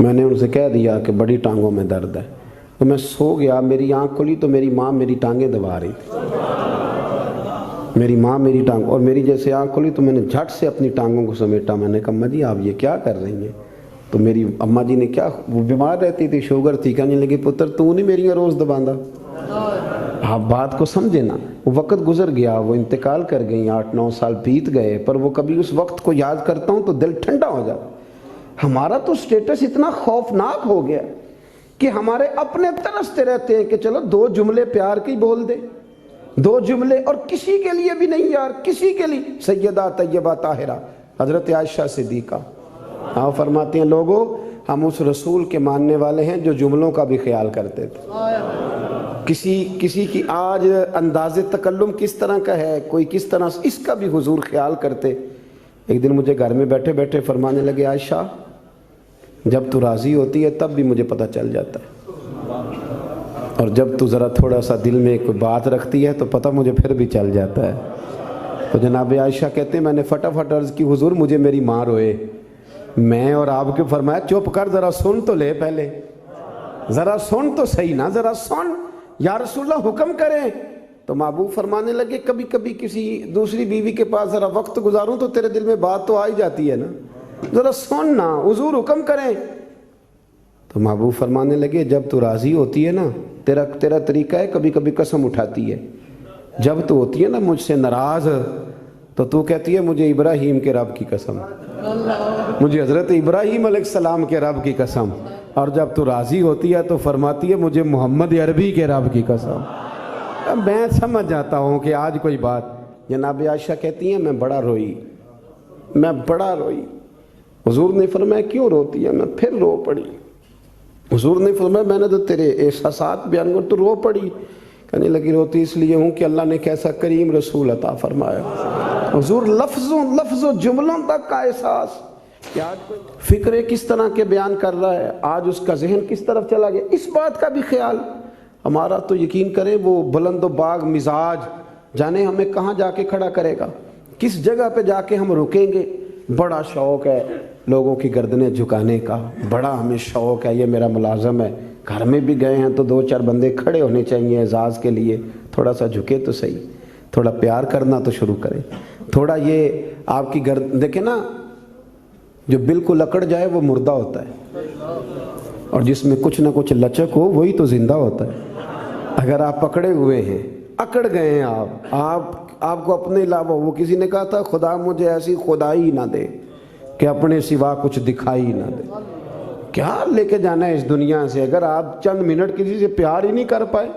میں نے ان سے کہہ دیا کہ بڑی ٹانگوں میں درد ہے، تو میں سو گیا، میری آنکھ کھلی تو میری ماں میری ٹانگیں دبا رہی تھی، میری ماں میری ٹانگ، اور میری جیسے آنکھ کھلی تو میں نے جھٹ سے اپنی ٹانگوں کو سمیٹا، میں نے کہا اماں جی آپ یہ کیا کر رہی ہیں؟ تو میری اماں جی نے کیا، وہ بیمار رہتی تھی شوگر تھی، کہنے لگی پتر تو نہیں میری روز دباندہ، آپ بات کو سمجھے نا، وہ وقت گزر گیا، وہ انتقال کر گئی، 8-9 سال بیت گئے، پر وہ کبھی اس وقت کو یاد کرتا ہوں تو دل ٹھنڈا ہو جاتا، ہمارا تو سٹیٹس اتنا خوفناک ہو گیا کہ ہمارے اپنے ترستے رہتے ہیں کہ چلو 2 جملے پیار کے ہی بول دے، 2 جملے، اور کسی کے لیے بھی نہیں یار، کسی کے لیے۔ سیدہ طیبہ طاہرہ حضرت عائشہ صدیقہ آپ فرماتی ہیں لوگوں ہم اس رسول کے ماننے والے ہیں جو جملوں کا بھی خیال کرتے تھے۔ کسی کی آج انداز تکلم کس طرح کا ہے، کوئی کس طرح، اس کا بھی حضور خیال کرتے۔ ایک دن مجھے گھر میں بیٹھے بیٹھے فرمانے لگے عائشہ جب تو راضی ہوتی ہے تب بھی مجھے پتہ چل جاتا ہے، اور جب تو ذرا تھوڑا سا دل میں کوئی بات رکھتی ہے تو پتہ مجھے پھر بھی چل جاتا ہے۔ تو جناب عائشہ کہتے ہیں میں نے فٹافٹ عرض کی حضور مجھے میری ماں روئے، میں اور آپ کے فرمایا چپ کر ذرا سن تو لے، پہلے ذرا سن تو صحیح نا، ذرا سن یا رسول اللہ حکم کریں۔ تو محبوب فرمانے لگے کبھی کبھی کسی دوسری بیوی کے پاس ذرا وقت گزاروں تو تیرے دل میں بات تو آ ہی جاتی ہے نا، ذرا سن نا، حضور حکم کریں۔ تو محبوب فرمانے لگے جب تو راضی ہوتی ہے نا تیرا طریقہ ہے کبھی کبھی قسم اٹھاتی ہے، جب تو ہوتی ہے نا مجھ سے ناراض تو کہتی ہے مجھے ابراہیم کے رب کی قسم، مجھے حضرت ابراہیم علیہ السلام کے رب کی قسم، اور جب تو راضی ہوتی ہے تو فرماتی ہے مجھے محمد عربی کے رب کی قسم۔ اب میں سمجھ جاتا ہوں کہ آج کوئی بات۔ جناب عائشہ کہتی ہیں میں بڑا روئی۔ حضور نے فرمایا کیوں روتی ہے؟ میں پھر رو پڑی۔ حضور نے فرمایا میں نے تو تیرے احساسات بیان کر تو رو پڑی۔ کہنے لگی روتی اس لیے ہوں کہ اللہ نے کیسا کریم رسول عطا فرمایا۔ حضور لفظ و جملوں تک کا احساس کہ آج فکرے کس طرح کے بیان کر رہا ہے، آج اس کا ذہن کس طرف چلا گیا، اس بات کا بھی خیال ہمارا۔ تو یقین کریں وہ بلند و باغ مزاج جانے ہمیں کہاں جا کے کھڑا کرے گا، کس جگہ پہ جا کے ہم رکیں گے۔ بڑا شوق ہے لوگوں کی گردنیں جھکانے کا، بڑا ہمیں شوق ہے، یہ میرا ملازم ہے، گھر میں بھی گئے ہیں تو 2-4 بندے کھڑے ہونے چاہیے اعزاز کے لیے، تھوڑا سا جھکے تو صحیح، تھوڑا پیار کرنا تو شروع کریں، تھوڑا یہ آپ کی گردن دیکھیں نا، جو بالکل اکڑ جائے وہ مردہ ہوتا ہے، اور جس میں کچھ نہ کچھ لچک ہو وہی تو زندہ ہوتا ہے۔ اگر آپ پکڑے ہوئے ہیں، اکڑ گئے ہیں آپ کو اپنے علاوہ، وہ کسی نے کہا تھا خدا مجھے ایسی خدائی نہ دے کہ اپنے سوا کچھ دکھائی نہ دے۔ کیا لے کے جانا ہے اس دنیا سے اگر آپ چند منٹ کسی سے پیار ہی نہیں کر پائے،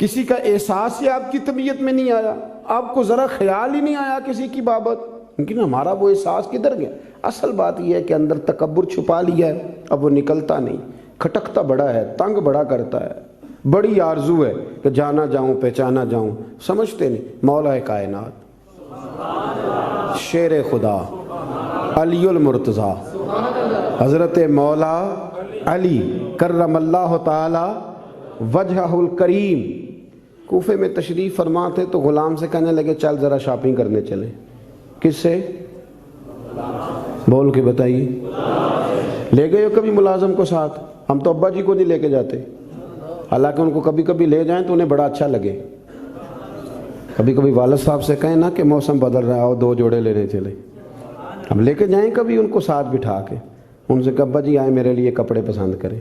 کسی کا احساس ہی آپ کی طبیعت میں نہیں آیا، آپ کو ذرا خیال ہی نہیں آیا کسی کی بابت، لیکن ہمارا وہ احساس کدھر گیا؟ اصل بات یہ ہے کہ اندر تکبر چھپا لیا ہے، اب وہ نکلتا نہیں، کھٹکتا بڑا ہے، تنگ بڑا کرتا ہے، بڑی آرزو ہے کہ جانا جاؤں پہچانا جاؤں، سمجھتے نہیں۔ مولا کائنات شیر خدا علی المرتضیٰ حضرت مولا علی کرم اللہ تعالی وجہہ الکریم کوفے میں تشریف فرما تھے تو غلام سے کہنے لگے چل ذرا شاپنگ کرنے چلیں۔ کس سے؟ بول کے بتائیے، لے گئے ہو کبھی ملازم کو ساتھ؟ ہم تو ابا جی کو نہیں لے کے جاتے، حالانکہ ان کو کبھی کبھی لے جائیں تو انہیں بڑا اچھا لگے۔ کبھی کبھی والد صاحب سے کہیں نا کہ موسم بدل رہا ہو 2 جوڑے لینے چلے، ہم لے کے جائیں کبھی ان کو ساتھ بٹھا کے، ان سے کہ ابا جی آئیں میرے لیے کپڑے پسند کریں۔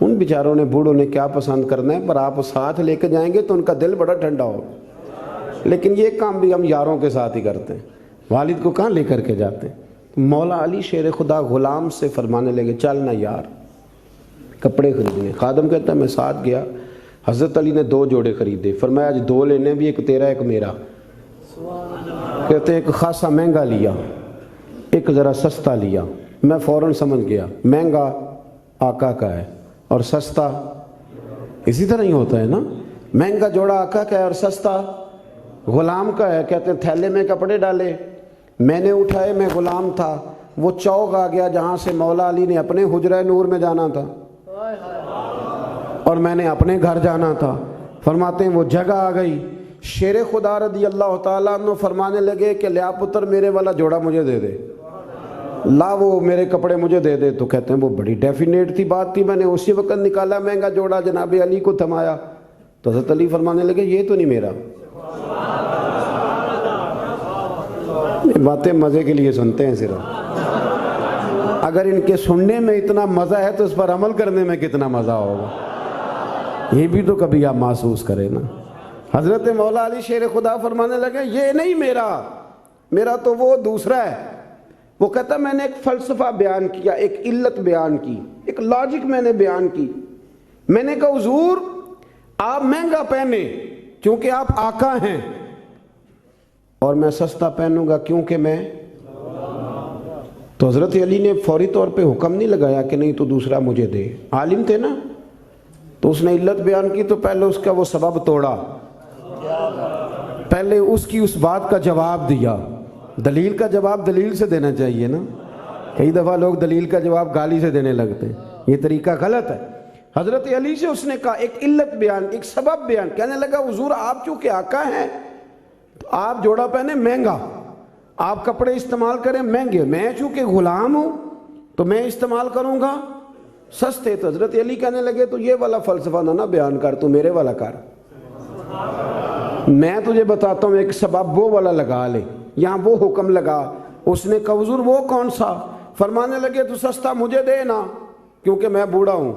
ان بیچاروں نے بوڑھوں نے کیا پسند کرنا ہے، پر آپ ساتھ لے کے جائیں گے تو ان کا دل بڑا ٹھنڈا ہوگا۔ لیکن یہ کام بھی ہم یاروں کے ساتھ ہی کرتے ہیں، والد کو کہاں لے کر کے جاتے ہیں۔ مولا علی شیر خدا غلام سے فرمانے لگے چل نا یار کپڑے خریدنے۔ خادم کہتا ہے میں ساتھ گیا، حضرت علی نے 2 جوڑے خریدے، فرمایا آج 2 لینے بھی، ایک تیرا ایک میرا۔ کہتے ہیں ایک خاصا مہنگا لیا، ایک ذرا سستا لیا۔ میں فوراً سمجھ گیا مہنگا آقا کا ہے اور سستا اسی طرح ہی ہوتا ہے نا، مہنگا جوڑا آقا کا ہے اور سستا غلام کا ہے۔ کہتے ہیں تھیلے میں کپڑے ڈالے، میں نے اٹھائے، میں غلام تھا، وہ چوک آ گیا جہاں سے مولا علی نے اپنے حجرہ نور میں جانا تھا اور میں نے اپنے گھر جانا تھا۔ فرماتے ہیں وہ جگہ آ گئی، شیر خدا رضی اللہ تعالیٰ عنہ فرمانے لگے کہ لیا پتر میرے والا جوڑا مجھے دے دے، لا وہ میرے کپڑے مجھے دے دے۔ تو کہتے ہیں وہ بڑی ڈیفینیٹ تھی بات تھی، میں نے اسی وقت نکالا مہنگا جوڑا، جناب علی کو تھمایا تو حضرت علی فرمانے لگے یہ تو نہیں میرا۔ باتیں مزے کے لیے سنتے ہیں صرف، اگر ان کے سننے میں اتنا مزہ ہے تو اس پر عمل کرنے میں کتنا مزہ ہوگا، یہ بھی تو کبھی آپ محسوس کریں نا۔ حضرت مولا علی شیر خدا فرمانے لگے یہ نہیں میرا، میرا تو وہ دوسرا ہے، وہ کہتا میں نے ایک فلسفہ بیان کیا، ایک علت بیان کی، ایک لاجک میں نے بیان کی. میں نے کہا حضور آپ مہنگا پہنے کیونکہ آپ آقا ہیں، اور میں سستا پہنوں گا کیونکہ میں. تو حضرت علی نے فوری طور پہ حکم نہیں لگایا کہ نہیں تو دوسرا مجھے دے. عالم تھے نا، تو اس نے علت بیان کی تو پہلے اس کا وہ سبب توڑا، پہلے اس کی اس بات کا جواب دیا. دلیل کا جواب دلیل سے دینا چاہیے نا. کئی دفعہ لوگ دلیل کا جواب گالی سے دینے لگتے ہیں، یہ طریقہ غلط ہے. حضرت علی سے اس نے کہا ایک علت بیان، ایک سبب بیان. کہنے لگا حضور آپ چونکہ آقا ہیں تو آپ جوڑا پہنے مہنگا، آپ کپڑے استعمال کریں مہنگے، میں چونکہ غلام ہوں تو میں استعمال کروں گا سستے. تو حضرت علی کہنے لگے تو یہ والا فلسفہ نہ بیان کر، تو میرے والا کر. میں تجھے بتاتا ہوں ایک سبب وہ والا لگا لے. یہاں وہ حکم لگا. اس نے کہا حضور وہ کون سا؟ فرمانے لگے تو سستا مجھے دے نا کیونکہ میں بوڑھا ہوں،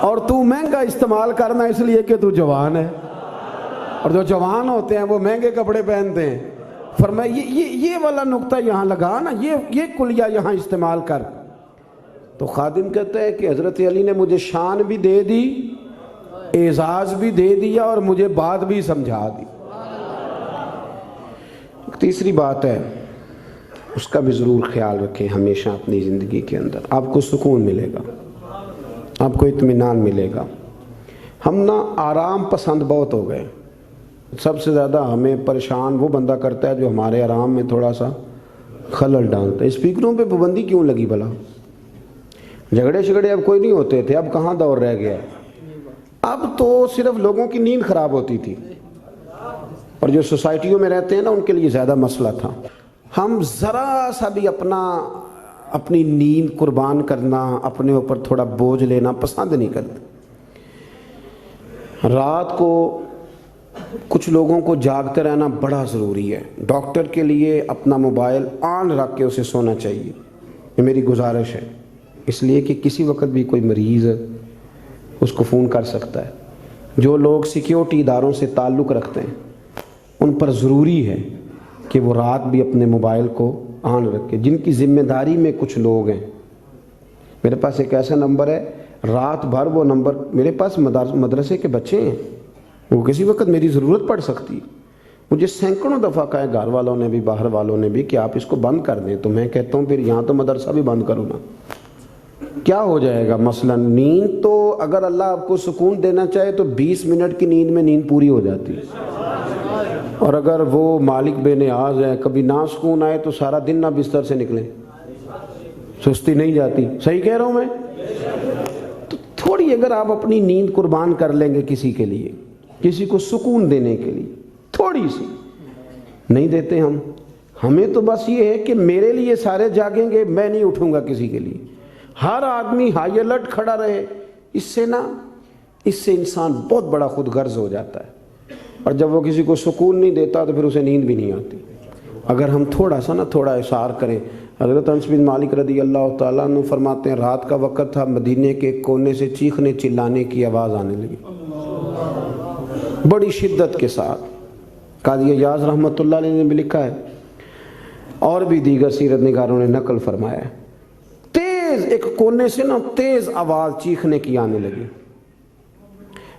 اور تو مہنگا استعمال کرنا اس لیے کہ تو جوان ہے، اور جو جوان ہوتے ہیں وہ مہنگے کپڑے پہنتے ہیں. فرمایا یہ والا نقطہ یہاں لگا نا، یہ کلیہ یہاں استعمال کر. تو خادم کہتا ہے کہ حضرت علی نے مجھے شان بھی دے دی، اعزاز بھی دے دیا، اور مجھے بات بھی سمجھا دی. تیسری بات ہے، اس کا بھی ضرور خیال رکھیں ہمیشہ اپنی زندگی کے اندر. آپ کو سکون ملے گا، آپ کو اطمینان ملے گا. ہم نا آرام پسند بہت ہو گئے. سب سے زیادہ ہمیں پریشان وہ بندہ کرتا ہے جو ہمارے آرام میں تھوڑا سا خلل ڈالتا ہے. اسپیکروں پہ پابندی کیوں لگی بھلا؟ جھگڑے شگڑے اب کوئی نہیں ہوتے تھے، اب کہاں دور رہ گیا ہے. اب تو صرف لوگوں کی نیند خراب ہوتی تھی، اور جو سوسائٹیوں میں رہتے ہیں نا ان کے لیے زیادہ مسئلہ تھا. ہم ذرا سا بھی اپنی نیند قربان کرنا، اپنے اوپر تھوڑا بوجھ لینا پسند نہیں کرتے. رات کو کچھ لوگوں کو جاگتے رہنا بڑا ضروری ہے. ڈاکٹر کے لیے اپنا موبائل آن رکھ کے اسے سونا چاہیے، یہ میری گزارش ہے. اس لیے کہ کسی وقت بھی کوئی مریض اس کو فون کر سکتا ہے. جو لوگ سیکیورٹی اداروں سے تعلق رکھتے ہیں ان پر ضروری ہے کہ وہ رات بھی اپنے موبائل کو آن رکھے. جن کی ذمہ داری میں کچھ لوگ ہیں، میرے پاس ایک ایسا نمبر ہے، رات بھر وہ نمبر، میرے پاس مدرسے کے بچے ہیں، وہ کسی وقت میری ضرورت پڑ سکتی ہے. مجھے سینکڑوں دفعہ کہا ہے گھر والوں نے بھی باہر والوں نے بھی کہ آپ اس کو بند کر دیں. تو میں کہتا ہوں پھر یہاں تو مدرسہ بھی بند کرو نا، کیا ہو جائے گا؟ مثلا نیند تو اگر اللہ آپ کو سکون دینا چاہے تو 20 منٹ کی نیند میں نیند پوری ہو جاتی ہے. اور اگر وہ مالک بے نیاز ہے، کبھی نہ سکون آئے تو سارا دن نہ بستر سے نکلیں، سستی نہیں جاتی. صحیح کہہ رہا ہوں میں؟ تو تھوڑی اگر آپ اپنی نیند قربان کر لیں گے کسی کے لیے، کسی کو سکون دینے کے لیے، تھوڑی سی نہیں دیتے ہم. ہمیں تو بس یہ ہے کہ میرے لیے سارے جاگیں گے، میں نہیں اٹھوں گا کسی کے لیے. ہر آدمی ہائی الرٹ کھڑا رہے. اس سے انسان بہت بڑا خود غرض ہو جاتا ہے، اور جب وہ کسی کو سکون نہیں دیتا تو پھر اسے نیند بھی نہیں آتی. اگر ہم تھوڑا احسار کریں. حضرت انس بن مالک رضی اللہ تعالیٰ عنہ فرماتے ہیں رات کا وقت تھا، مدینے کے ایک کونے سے چیخنے چلانے کی آواز آنے لگی بڑی شدت کے ساتھ. قاضی ایاز رحمۃ اللہ علیہ نے بھی لکھا ہے، اور بھی دیگر سیرت نگاروں نے نقل فرمایا ہے، تیز ایک کونے سے تیز آواز چیخنے کی آنے لگی.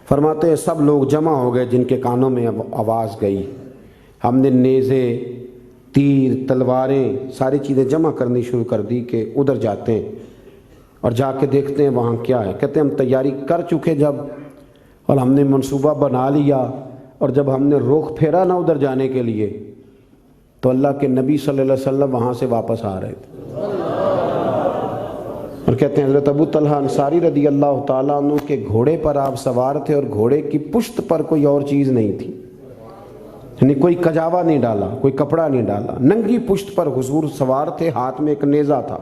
فرماتے ہیں سب لوگ جمع ہو گئے جن کے کانوں میں آواز گئی. ہم نے نیزے، تیر، تلواریں، ساری چیزیں جمع کرنی شروع کر دی کہ ادھر جاتے ہیں اور جا کے دیکھتے ہیں وہاں کیا ہے. کہتے ہیں ہم تیاری کر چکے جب، اور ہم نے منصوبہ بنا لیا، اور جب ہم نے رخ پھیرا نا ادھر جانے کے لیے تو اللہ کے نبی صلی اللہ علیہ وسلم وہاں سے واپس آ رہے تھے. اور کہتے ہیں حضرت ابو طلحہ انصاری رضی اللہ تعالیٰ عنہ کے گھوڑے پر آپ سوار تھے، اور گھوڑے کی پشت پر کوئی اور چیز نہیں تھی، یعنی کوئی کجاوا نہیں ڈالا، کوئی کپڑا نہیں ڈالا، ننگی پشت پر حضور سوار تھے، ہاتھ میں ایک نیزہ تھا.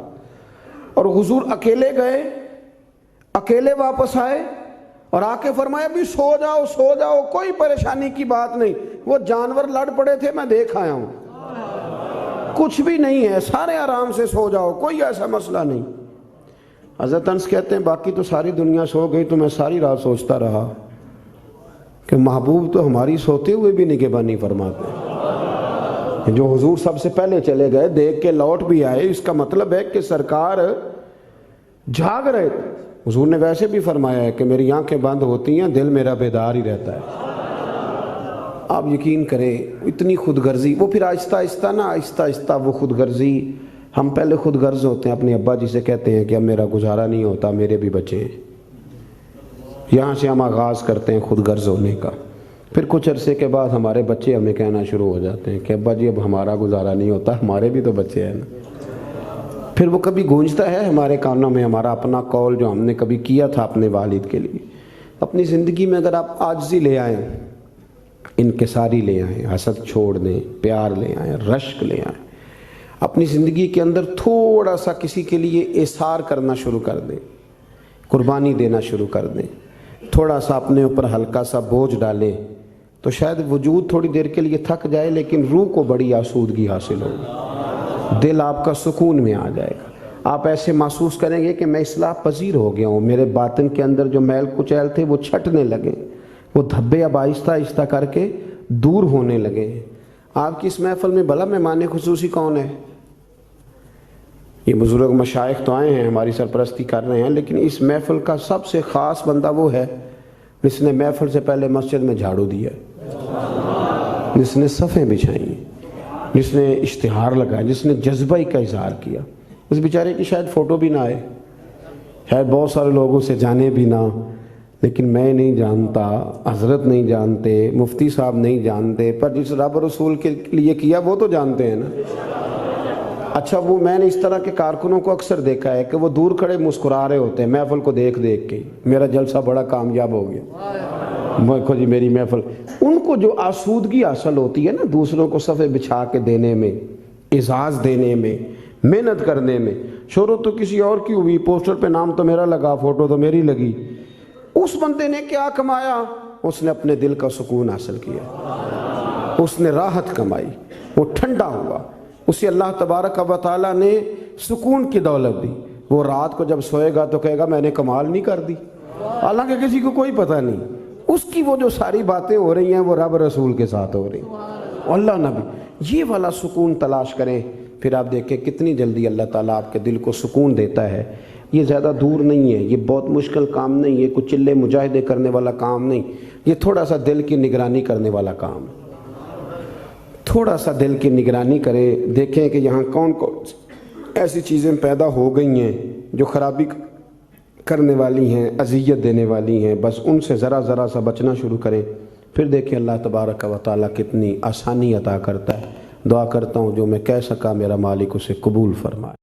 اور حضور اکیلے گئے، اکیلے واپس آئے، اور آ کے فرمایا بھی سو جاؤ سو جاؤ، کوئی پریشانی کی بات نہیں. وہ جانور لڑ پڑے تھے، میں دیکھ آیا ہوں، کچھ بھی نہیں ہے، سارے آرام سے سو جاؤ، کوئی ایسا مسئلہ نہیں. حضرت انس کہتے ہیں باقی تو ساری دنیا سو گئی تو میں ساری رات سوچتا رہا کہ محبوب تو ہماری سوتے ہوئے بھی نگہبانی فرماتے ہیں، جو حضور سب سے پہلے چلے گئے دیکھ کے لوٹ بھی آئے، اس کا مطلب ہے کہ سرکار جاگ رہے تھے۔ حضور نے ویسے بھی فرمایا ہے کہ میری آنکھیں بند ہوتی ہیں، دل میرا بیدار ہی رہتا ہے۔ آپ یقین کریں اتنی خود غرضی، وہ پھر آہستہ آہستہ وہ خود غرضی، ہم پہلے خود غرض ہوتے ہیں، اپنے ابا جی سے کہتے ہیں کہ اب میرا گزارا نہیں ہوتا، میرے بھی بچے ہیں۔ یہاں سے ہم آغاز کرتے ہیں خود غرض ہونے کا، پھر کچھ عرصے کے بعد ہمارے بچے ہمیں کہنا شروع ہو جاتے ہیں کہ ابا جی اب ہمارا گزارا نہیں ہوتا، ہمارے بھی تو بچے ہیں نا۔ پھر وہ کبھی گونجتا ہے ہمارے کانوں میں ہمارا اپنا قول جو ہم نے کبھی کیا تھا اپنے والد کے لیے۔ اپنی زندگی میں اگر آپ عاجزی لے آئیں، انکساری لے آئیں، حسد چھوڑ دیں، پیار لے آئیں، رشک لے آئیں، اپنی زندگی کے اندر تھوڑا سا کسی کے لیے ایثار کرنا شروع کر دیں، قربانی دینا شروع کر دیں، تھوڑا سا اپنے اوپر ہلکا سا بوجھ ڈالیں، تو شاید وجود تھوڑی دیر کے لیے تھک جائے لیکن روح کو بڑی آسودگی حاصل ہوگی، دل آپ کا سکون میں آ جائے گا۔ آپ ایسے محسوس کریں گے کہ میں اصلاح پذیر ہو گیا ہوں، میرے باطن کے اندر جو میل کچیل تھے وہ چھٹنے لگے، وہ دھبے اب آہستہ آہستہ کر کے دور ہونے لگے ہیں۔ آپ کی اس محفل میں بھلا مہمان خصوصی کون ہے؟ یہ بزرگ مشائخ تو آئے ہیں ہماری سرپرستی کر رہے ہیں، لیکن اس محفل کا سب سے خاص بندہ وہ ہے جس نے محفل سے پہلے مسجد میں جھاڑو دیا، جس نے صفیں بچھائیں، جس نے اشتہار لگایا، جس نے جذبہ کا اظہار کیا۔ اس بیچارے کی شاید فوٹو بھی نہ آئے، شاید بہت سارے لوگوں سے جانے بھی نہ، لیکن میں نہیں جانتا، حضرت نہیں جانتے، مفتی صاحب نہیں جانتے، پر جس رب رسول کے لیے کیا وہ تو جانتے ہیں نا۔ اچھا وہ میں نے اس طرح کے کارکنوں کو اکثر دیکھا ہے کہ وہ دور کھڑے مسکرا رہے ہوتے ہیں محفل کو دیکھ دیکھ کے، میرا جلسہ بڑا کامیاب ہو گیا، دیکھو جی میری محفل۔ ان کو جو آسودگی حاصل ہوتی ہے نا دوسروں کو صفے بچھا کے دینے میں، اعزاز دینے میں، محنت کرنے میں، شہرت تو کسی اور کی ہوئی، پوسٹر پہ نام تو میرا لگا، فوٹو تو میری لگی، اس بندے نے کیا کمایا؟ اس نے اپنے دل کا سکون حاصل کیا، اس نے راحت کمائی، وہ ٹھنڈا ہوا، اسے اللہ تبارک و تعالیٰ نے سکون کی دولت دی۔ وہ رات کو جب سوئے گا تو کہے گا میں نے کمال نہیں کر دی، حالانکہ کسی کو کوئی پتہ نہیں، اس کی وہ جو ساری باتیں ہو رہی ہیں وہ رب رسول کے ساتھ ہو رہی ہیں، اللہ نبی۔ یہ والا سکون تلاش کریں، پھر آپ دیکھیں کتنی جلدی اللہ تعالیٰ آپ کے دل کو سکون دیتا ہے۔ یہ زیادہ دور نہیں ہے، یہ بہت مشکل کام نہیں ہے، کچھ چلے مجاہدے کرنے والا کام نہیں، یہ تھوڑا سا دل کی نگرانی کرنے والا کام ہے۔ تھوڑا سا دل کی نگرانی کریں، دیکھیں کہ یہاں کون کون ایسی چیزیں پیدا ہو گئی ہیں جو خرابی کرنے والی ہیں، اذیت دینے والی ہیں، بس ان سے ذرا ذرا سا بچنا شروع کریں، پھر دیکھیں اللہ تبارک و تعالیٰ کتنی آسانی عطا کرتا ہے۔ دعا کرتا ہوں جو میں کہہ سکا میرا مالک اسے قبول فرمائے۔